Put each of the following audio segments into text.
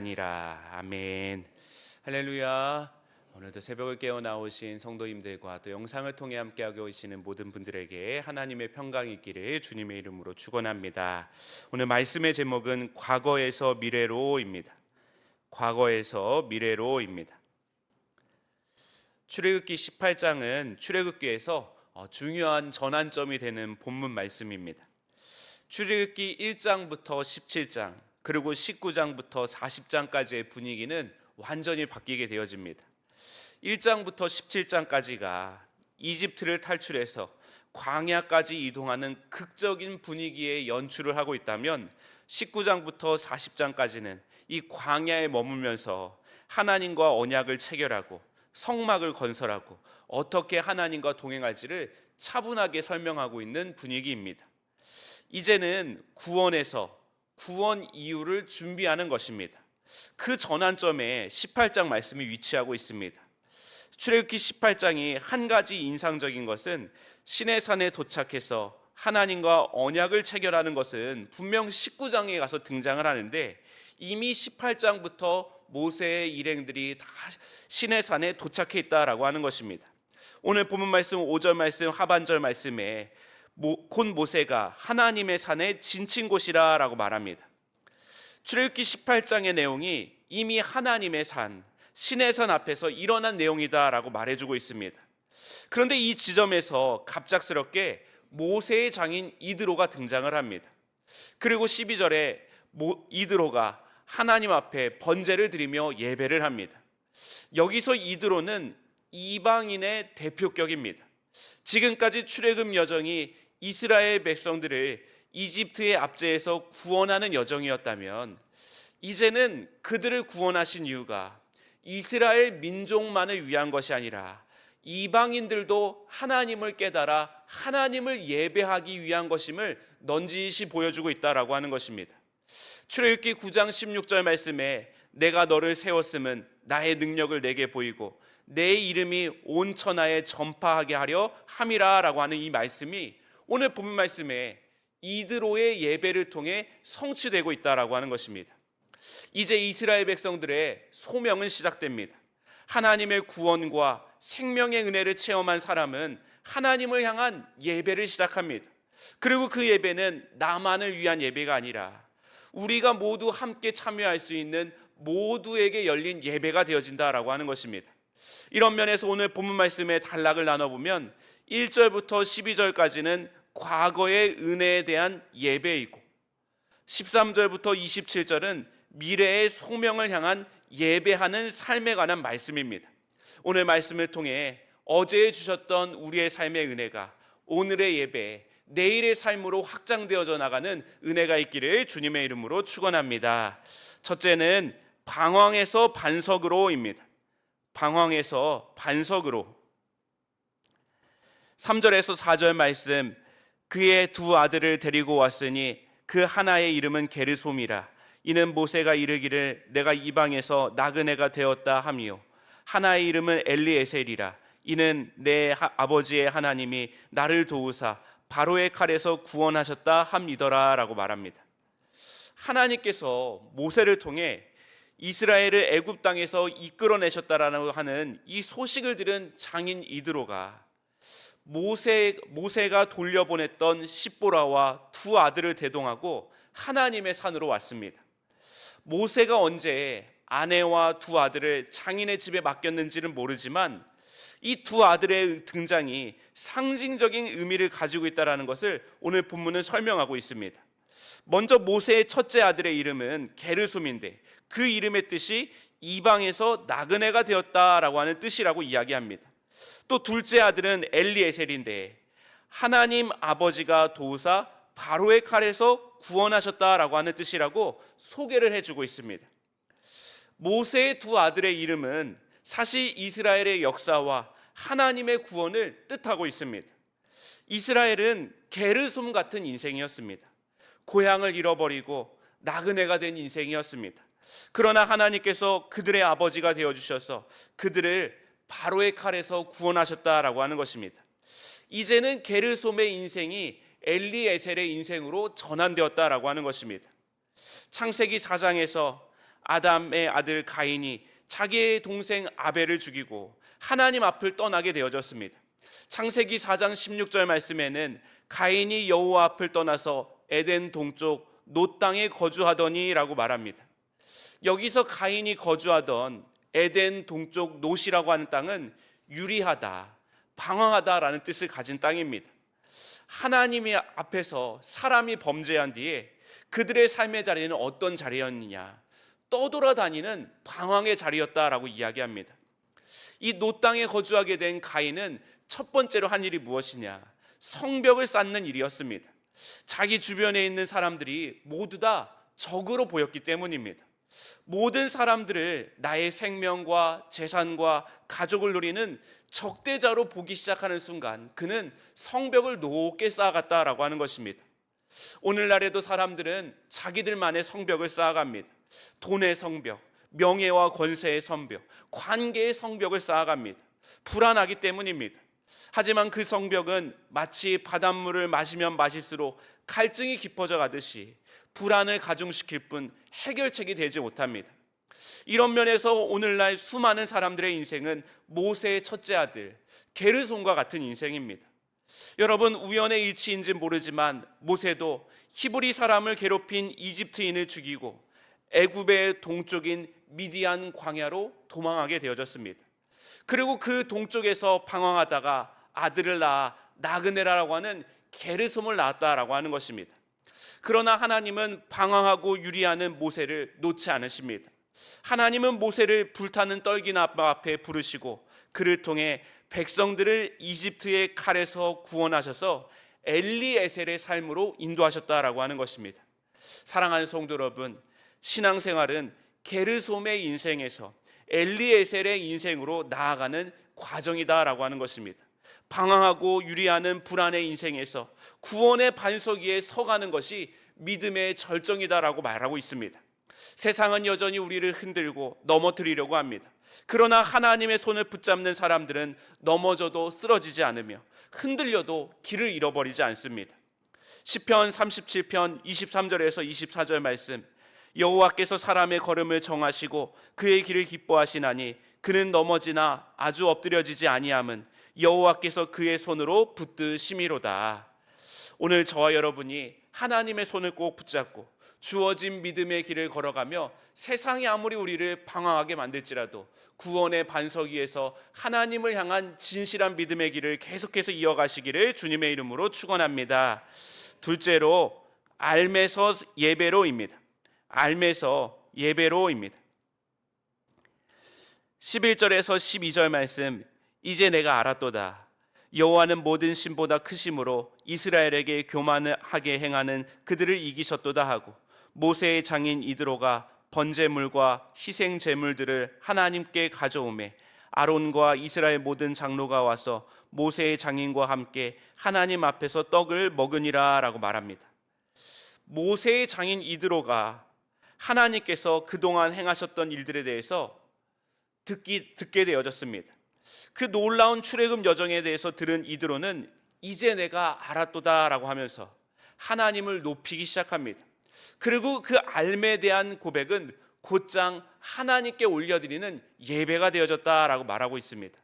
아니라. 아멘. 할렐루야. 오늘도 새벽을 깨어 나오신 성도님들과 또 영상을 통해 함께하고 계시는 모든 분들에게 하나님의 평강이 있기를 주님의 이름으로 축원합니다. 오늘 말씀의 제목은 과거에서 미래로입니다. 과거에서 미래로입니다. 출애굽기 18장은 출애굽기에서 중요한 전환점이 되는 본문 말씀입니다. 출애굽기 1장부터 17장 그리고 19장부터 40장까지의 분위기는 완전히 바뀌게 되어집니다. 1장부터 17장까지가 이집트를 탈출해서 광야까지 이동하는 극적인 분위기의 연출을 하고 있다면 19장부터 40장까지는 이 광야에 머물면서 하나님과 언약을 체결하고 성막을 건설하고 어떻게 하나님과 동행할지를 차분하게 설명하고 있는 분위기입니다. 이제는 구원에서 구원 이후를 준비하는 것입니다. 그 전환점에 18장 말씀이 위치하고 있습니다. 출애굽기 18장이 한 가지 인상적인 것은 시내산에 도착해서 하나님과 언약을 체결하는 것은 분명 19장에 가서 등장을 하는데 이미 18장부터 모세의 일행들이 다 시내산에 도착해 있다라고 하는 것입니다. 오늘 본문 말씀 5절 말씀 하반절 말씀에 곧 모세가 하나님의 산에 진친 곳이라 라고 말합니다. 출애굽기 18장의 내용이 이미 하나님의 산, 시내산 앞에서 일어난 내용이다 라고 말해주고 있습니다. 그런데 이 지점에서 갑작스럽게 모세의 장인 이드로가 등장을 합니다. 그리고 12절에 이드로가 하나님 앞에 번제를 드리며 예배를 합니다. 여기서 이드로는 이방인의 대표격입니다. 지금까지 출애굽 여정이 이스라엘 백성들을 이집트의 압제에서 구원하는 여정이었다면 이제는 그들을 구원하신 이유가 이스라엘 민족만을 위한 것이 아니라 이방인들도 하나님을 깨달아 하나님을 예배하기 위한 것임을 넌지시 보여주고 있다라고 하는 것입니다. 출애굽기 9장 16절 말씀에 내가 너를 세웠음은 나의 능력을 내게 보이고 내 이름이 온 천하에 전파하게 하려 함이라 라고 하는 이 말씀이 오늘 본문 말씀에 이드로의 예배를 통해 성취되고 있다라고 하는 것입니다. 이제 이스라엘 백성들의 소명은 시작됩니다. 하나님의 구원과 생명의 은혜를 체험한 사람은 하나님을 향한 예배를 시작합니다. 그리고 그 예배는 나만을 위한 예배가 아니라 우리가 모두 함께 참여할 수 있는 모두에게 열린 예배가 되어진다라고 하는 것입니다. 이런 면에서 오늘 본문 말씀의 단락을 나눠보면 1절부터 12절까지는 과거의 은혜에 대한 예배이고 13절부터 27절은 미래의 소명을 향한 예배하는 삶에 관한 말씀입니다. 오늘 말씀을 통해 어제 주셨던 우리의 삶의 은혜가 오늘의 예배, 내일의 삶으로 확장되어져 나가는 은혜가 있기를 주님의 이름으로 축원합니다. 첫째는 방황에서 반석으로입니다. 방황에서 반석으로. 3절에서 4절 말씀, 그의 두 아들을 데리고 왔으니 그 하나의 이름은 게르솜이라. 이는 모세가 이르기를 내가 이방에서 나그네가 되었다 하미요, 하나의 이름은 엘리에셀이라. 이는 내 아버지의 하나님이 나를 도우사 바로의 칼에서 구원하셨다 함이더라 라고 말합니다. 하나님께서 모세를 통해 이스라엘을 애굽 땅에서 이끌어내셨다라고 하는 이 소식을 들은 장인 이드로가 모세가 돌려보냈던 십보라와 두 아들을 대동하고 하나님의 산으로 왔습니다. 모세가 언제 아내와 두 아들을 장인의 집에 맡겼는지는 모르지만 이 두 아들의 등장이 상징적인 의미를 가지고 있다는 것을 오늘 본문은 설명하고 있습니다. 먼저 모세의 첫째 아들의 이름은 게르솜인데 그 이름의 뜻이 이방에서 나그네가 되었다라고 하는 뜻이라고 이야기합니다. 또 둘째 아들은 엘리에셀인데 하나님 아버지가 도우사 바로의 칼에서 구원하셨다라고 하는 뜻이라고 소개를 해주고 있습니다. 모세의 두 아들의 이름은 사실 이스라엘의 역사와 하나님의 구원을 뜻하고 있습니다. 이스라엘은 게르솜 같은 인생이었습니다. 고향을 잃어버리고 나그네가 된 인생이었습니다. 그러나 하나님께서 그들의 아버지가 되어주셔서 그들을 바로의 칼에서 구원하셨다라고 하는 것입니다. 이제는 게르솜의 인생이 엘리에셀의 인생으로 전환되었다라고 하는 것입니다. 창세기 4장에서 아담의 아들 가인이 자기의 동생 아벨을 죽이고 하나님 앞을 떠나게 되어졌습니다. 창세기 4장 16절 말씀에는 가인이 여호와 앞을 떠나서 에덴 동쪽 놋 땅에 거주하더니 라고 말합니다. 여기서 가인이 거주하던 에덴 동쪽 놋이라고 하는 땅은 유리하다, 방황하다라는 뜻을 가진 땅입니다. 하나님의 앞에서 사람이 범죄한 뒤에 그들의 삶의 자리는 어떤 자리였느냐? 떠돌아다니는 방황의 자리였다라고 이야기합니다. 이 놋 땅에 거주하게 된 가인은 첫 번째로 한 일이 무엇이냐? 성벽을 쌓는 일이었습니다. 자기 주변에 있는 사람들이 모두 다 적으로 보였기 때문입니다. 모든 사람들을 나의 생명과 재산과 가족을 누리는 적대자로 보기 시작하는 순간 그는 성벽을 높게 쌓아갔다라고 하는 것입니다. 오늘날에도 사람들은 자기들만의 성벽을 쌓아갑니다. 돈의 성벽, 명예와 권세의 성벽, 관계의 성벽을 쌓아갑니다. 불안하기 때문입니다. 하지만 그 성벽은 마치 바닷물을 마시면 마실수록 갈증이 깊어져 가듯이 불안을 가중시킬 뿐 해결책이 되지 못합니다. 이런 면에서 오늘날 수많은 사람들의 인생은 모세의 첫째 아들 게르손과 같은 인생입니다. 여러분, 우연의 일치인지 모르지만 모세도 히브리 사람을 괴롭힌 이집트인을 죽이고 애굽의 동쪽인 미디안 광야로 도망하게 되어졌습니다. 그리고 그 동쪽에서 방황하다가 아들을 낳아 나그네라라고 하는 게르솜을 낳았다라고 하는 것입니다. 그러나 하나님은 방황하고 유리하는 모세를 놓지 않으십니다. 하나님은 모세를 불타는 떨긴 앞에 부르시고 그를 통해 백성들을 이집트의 칼에서 구원하셔서 엘리에셀의 삶으로 인도하셨다라고 하는 것입니다. 사랑하는 성도 여러분, 신앙생활은 게르솜의 인생에서 엘리에셀의 인생으로 나아가는 과정이다라고 하는 것입니다. 방황하고 유리하는 불안의 인생에서 구원의 반석 위에 서가는 것이 믿음의 절정이다라고 말하고 있습니다. 세상은 여전히 우리를 흔들고 넘어뜨리려고 합니다. 그러나 하나님의 손을 붙잡는 사람들은 넘어져도 쓰러지지 않으며 흔들려도 길을 잃어버리지 않습니다. 시편 37편 23절에서 24절 말씀, 여호와께서 사람의 걸음을 정하시고 그의 길을 기뻐하시나니 그는 넘어지나 아주 엎드려지지 아니함은 여호와께서 그의 손으로 붙드심이로다. 오늘 저와 여러분이 하나님의 손을 꼭 붙잡고 주어진 믿음의 길을 걸어가며 세상이 아무리 우리를 방황하게 만들지라도 구원의 반석 위에서 하나님을 향한 진실한 믿음의 길을 계속해서 이어가시기를 주님의 이름으로 축원합니다. 둘째로 알매서 예배로입니다. 알매서 예배로입니다. 11절에서 12절 말씀, 이제 내가 알았도다. 여호와는 모든 신보다 크심으로 이스라엘에게 교만하게 행하는 그들을 이기셨도다 하고 모세의 장인 이드로가 번제물과 희생 제물들을 하나님께 가져오매 아론과 이스라엘 모든 장로가 와서 모세의 장인과 함께 하나님 앞에서 떡을 먹으니라 라고 말합니다. 모세의 장인 이드로가 하나님께서 그동안 행하셨던 일들에 대해서 듣게 되어졌습니다. 그 놀라운 출애굽 여정에 대해서 들은 이드로는 이제 내가 알았도다 라고 하면서 하나님을 높이기 시작합니다. 그리고 그 알매에 대한 고백은 곧장 하나님께 올려드리는 예배가 되어졌다라고 말하고 있습니다.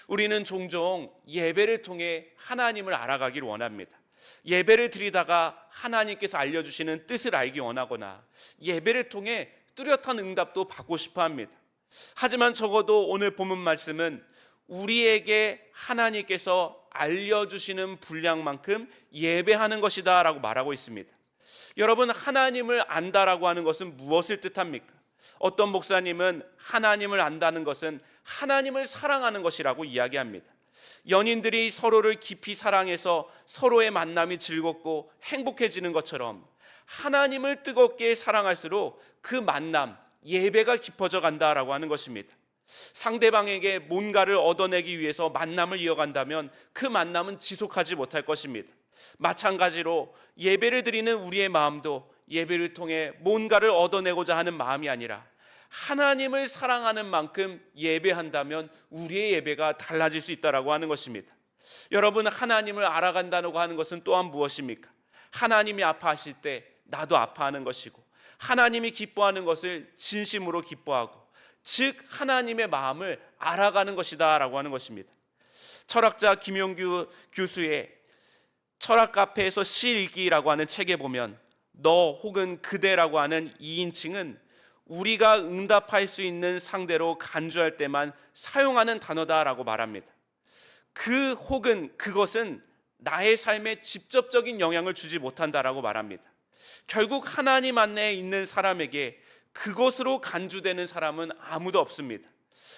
우리는 종종 예배를 통해 하나님을 알아가기를 원합니다. 예배를 드리다가 하나님께서 알려주시는 뜻을 알기 원하거나 예배를 통해 뚜렷한 응답도 받고 싶어 합니다. 하지만 적어도 오늘 본문 말씀은 우리에게 하나님께서 알려주시는 분량만큼 예배하는 것이다 라고 말하고 있습니다. 여러분, 하나님을 안다라고 하는 것은 무엇을 뜻합니까? 어떤 목사님은 하나님을 안다는 것은 하나님을 사랑하는 것이라고 이야기합니다. 연인들이 서로를 깊이 사랑해서 서로의 만남이 즐겁고 행복해지는 것처럼 하나님을 뜨겁게 사랑할수록 그 만남, 예배가 깊어져 간다라고 하는 것입니다. 상대방에게 뭔가를 얻어내기 위해서 만남을 이어간다면 그 만남은 지속하지 못할 것입니다. 마찬가지로 예배를 드리는 우리의 마음도 예배를 통해 뭔가를 얻어내고자 하는 마음이 아니라 하나님을 사랑하는 만큼 예배한다면 우리의 예배가 달라질 수 있다고 하는 것입니다. 여러분, 하나님을 알아간다고 하는 것은 또한 무엇입니까? 하나님이 아파하실 때 나도 아파하는 것이고, 하나님이 기뻐하는 것을 진심으로 기뻐하고, 즉 하나님의 마음을 알아가는 것이다 라고 하는 것입니다. 철학자 김용규 교수의 철학 카페에서 시 읽기라고 하는 책에 보면 너 혹은 그대라고 하는 2인칭은 우리가 응답할 수 있는 상대로 간주할 때만 사용하는 단어다라고 말합니다. 그 혹은 그것은 나의 삶에 직접적인 영향을 주지 못한다라고 말합니다. 결국 하나님 안에 있는 사람에게 그것으로 간주되는 사람은 아무도 없습니다.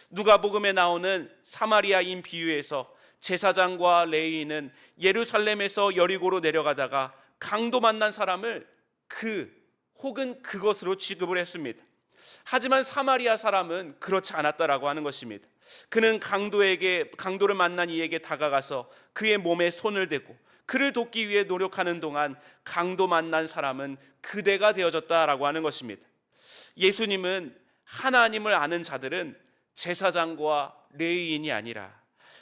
누가복음에 나오는 사마리아인 비유에서 제사장과 레위인은 예루살렘에서 여리고로 내려가다가 강도 만난 사람을 그 혹은 그것으로 취급을 했습니다. 하지만 사마리아 사람은 그렇지 않았다라고 하는 것입니다. 그는 강도를 만난 이에게 다가가서 그의 몸에 손을 대고 그를 돕기 위해 노력하는 동안 강도 만난 사람은 그대가 되어졌다라고 하는 것입니다. 예수님은 하나님을 아는 자들은 제사장과 레위인이 아니라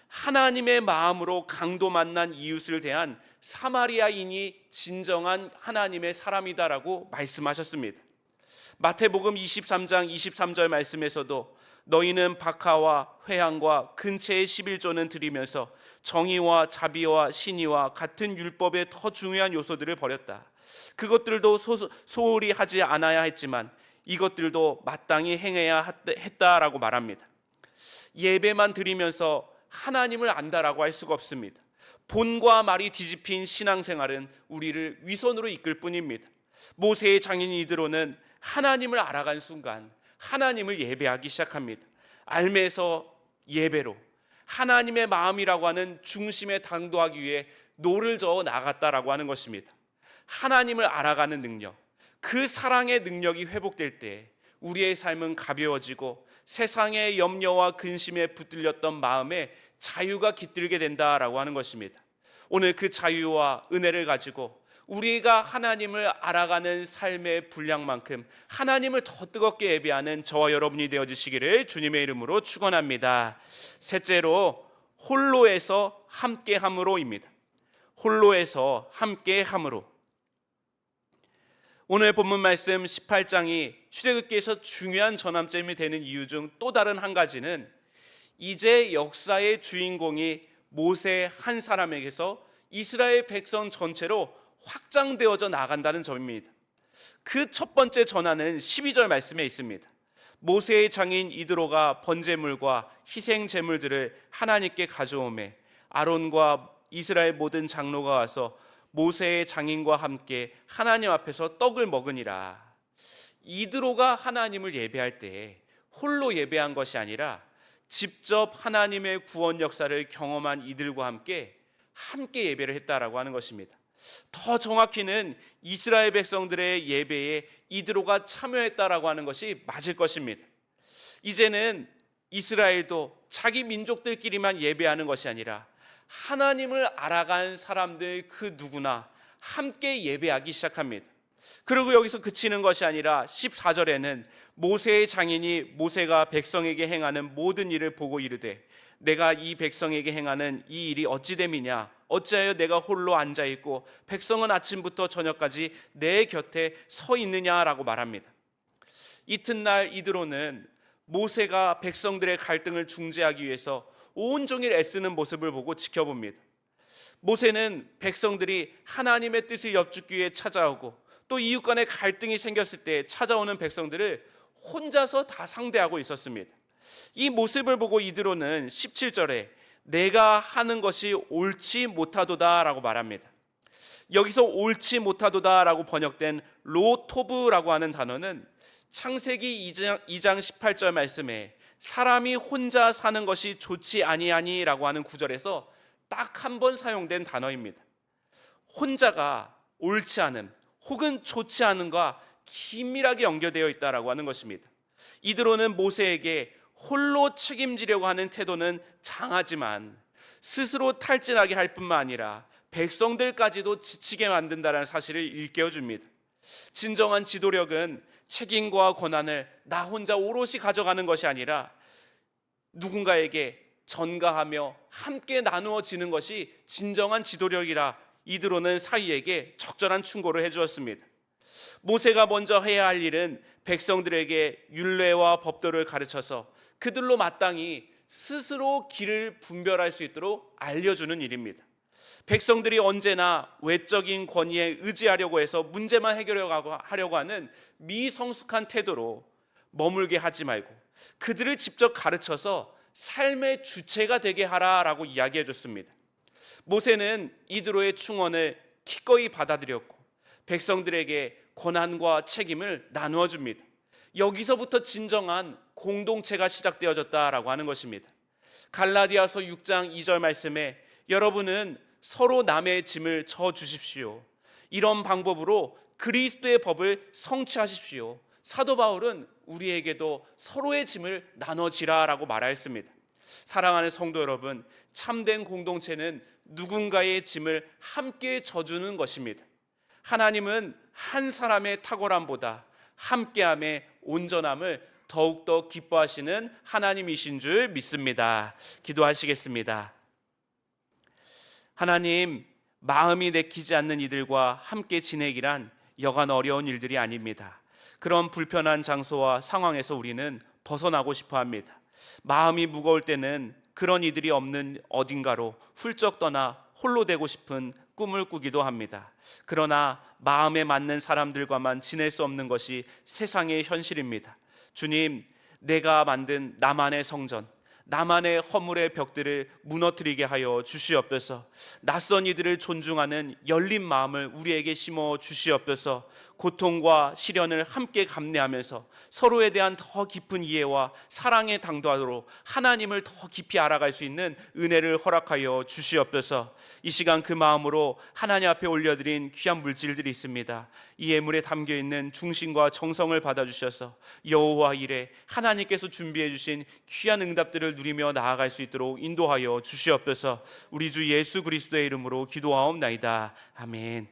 하나님의 마음으로 강도 만난 이웃을 대한 사마리아인이 진정한 하나님의 사람이다라고 말씀하셨습니다. 마태복음 23장 23절 말씀에서도 너희는 박하와 회향과 근처의 11조는 드리면서 정의와 자비와 신의와 같은 율법의 더 중요한 요소들을 버렸다. 그것들도 소홀히 하지 않아야 했지만 이것들도 마땅히 행해야 했다라고 말합니다. 예배만 드리면서 하나님을 안다라고 할 수가 없습니다. 본과 말이 뒤집힌 신앙생활은 우리를 위선으로 이끌 뿐입니다. 모세의 장인 이드로는 하나님을 알아간 순간 하나님을 예배하기 시작합니다. 알매에서 예배로 하나님의 마음이라고 하는 중심에 당도하기 위해 노를 저어 나갔다라고 하는 것입니다. 하나님을 알아가는 능력, 그 사랑의 능력이 회복될 때 우리의 삶은 가벼워지고 세상의 염려와 근심에 붙들렸던 마음에 자유가 깃들게 된다라고 하는 것입니다. 오늘 그 자유와 은혜를 가지고 우리가 하나님을 알아가는 삶의 분량만큼 하나님을 더 뜨겁게 예배하는 저와 여러분이 되어주시기를 주님의 이름으로 축원합니다. 셋째로 홀로에서 함께함으로입니다. 홀로에서 함께함으로. 오늘 본문 말씀 18장이 출애굽기에서 중요한 전환점이 되는 이유 중 또 다른 한 가지는 이제 역사의 주인공이 모세 한 사람에게서 이스라엘 백성 전체로 확장되어져 나간다는 점입니다. 그 첫 번째 전환은 12절 말씀에 있습니다. 모세의 장인 이드로가 번제물과 희생 제물들을 하나님께 가져오매 아론과 이스라엘 모든 장로가 와서 모세의 장인과 함께 하나님 앞에서 떡을 먹으니라. 이드로가 하나님을 예배할 때 홀로 예배한 것이 아니라 직접 하나님의 구원 역사를 경험한 이들과 함께 예배를 했다라고 하는 것입니다. 더 정확히는 이스라엘 백성들의 예배에 이드로가 참여했다라고 하는 것이 맞을 것입니다. 이제는 이스라엘도 자기 민족들끼리만 예배하는 것이 아니라 하나님을 알아간 사람들 그 누구나 함께 예배하기 시작합니다. 그리고 여기서 그치는 것이 아니라 14절에는 모세의 장인이 모세가 백성에게 행하는 모든 일을 보고 이르되 내가 이 백성에게 행하는 이 일이 어찌 됨이냐 어찌하여 내가 홀로 앉아있고 백성은 아침부터 저녁까지 내 곁에 서 있느냐라고 말합니다. 이튿날 이드로는 모세가 백성들의 갈등을 중재하기 위해서 온종일 애쓰는 모습을 보고 지켜봅니다. 모세는 백성들이 하나님의 뜻을 엿듣기 위해 찾아오고 또 이웃 간의 갈등이 생겼을 때 찾아오는 백성들을 혼자서 다 상대하고 있었습니다. 이 모습을 보고 이드로는 17절에 내가 하는 것이 옳지 못하도다 라고 말합니다. 여기서 옳지 못하도다 라고 번역된 로토브라고 하는 단어는 창세기 2장 18절 말씀에 사람이 혼자 사는 것이 좋지 아니하니 라고 하는 구절에서 딱 한 번 사용된 단어입니다. 혼자가 옳지 않음 혹은 좋지 않음과 긴밀하게 연결되어 있다라고 하는 것입니다. 이드로는 모세에게 홀로 책임지려고 하는 태도는 장하지만 스스로 탈진하게 할 뿐만 아니라 백성들까지도 지치게 만든다는 사실을 일깨워 줍니다. 진정한 지도력은 책임과 권한을 나 혼자 오롯이 가져가는 것이 아니라 누군가에게 전가하며 함께 나누어지는 것이 진정한 지도력이라 이드로는 사이에게 적절한 충고를 해주었습니다. 모세가 먼저 해야 할 일은 백성들에게 율례와 법도를 가르쳐서 그들로 마땅히 스스로 길을 분별할 수 있도록 알려주는 일입니다. 백성들이 언제나 외적인 권위에 의지하려고 해서 문제만 해결하려고 하는 미성숙한 태도로 머물게 하지 말고 그들을 직접 가르쳐서 삶의 주체가 되게 하라라고 이야기해 줬습니다. 모세는 이드로의 충언을 기꺼이 받아들였고 백성들에게 권한과 책임을 나누어 줍니다. 여기서부터 진정한 공동체가 시작되어졌다라고 하는 것입니다. 갈라디아서 6장 2절 말씀에 여러분은 서로 남의 짐을 져 주십시오. 이런 방법으로 그리스도의 법을 성취하십시오. 사도 바울은 우리에게도 서로의 짐을 나눠지라라고 말하였습니다. 사랑하는 성도 여러분, 참된 공동체는 누군가의 짐을 함께 져주는 것입니다. 하나님은 한 사람의 탁월함보다 함께함의 온전함을 더욱더 기뻐하시는 하나님이신 줄 믿습니다. 기도하시겠습니다. 하나님, 마음이 내키지 않는 이들과 함께 지내기란 여간 어려운 일들이 아닙니다. 그런 불편한 장소와 상황에서 우리는 벗어나고 싶어 합니다. 마음이 무거울 때는 그런 이들이 없는 어딘가로 훌쩍 떠나 홀로 되고 싶은 꿈을 꾸기도 합니다. 그러나 마음에 맞는 사람들과만 지낼 수 없는 것이 세상의 현실입니다. 주님, 내가 만든 나만의 성전, 나만의 허물의 벽들을 무너뜨리게 하여 주시옵소서. 낯선 이들을 존중하는 열린 마음을 우리에게 심어 주시옵소서. 고통과 시련을 함께 감내하면서 서로에 대한 더 깊은 이해와 사랑에 당도하도록 하나님을 더 깊이 알아갈 수 있는 은혜를 허락하여 주시옵소서. 이 시간 그 마음으로 하나님 앞에 올려드린 귀한 물질들이 있습니다. 이 예물에 담겨있는 중심과 정성을 받아주셔서 여호와 일에 하나님께서 준비해 주신 귀한 응답들을 누리며 나아갈 수 있도록 인도하여 주시옵소서. 우리 주 예수 그리스도의 이름으로 기도하옵나이다. 아멘.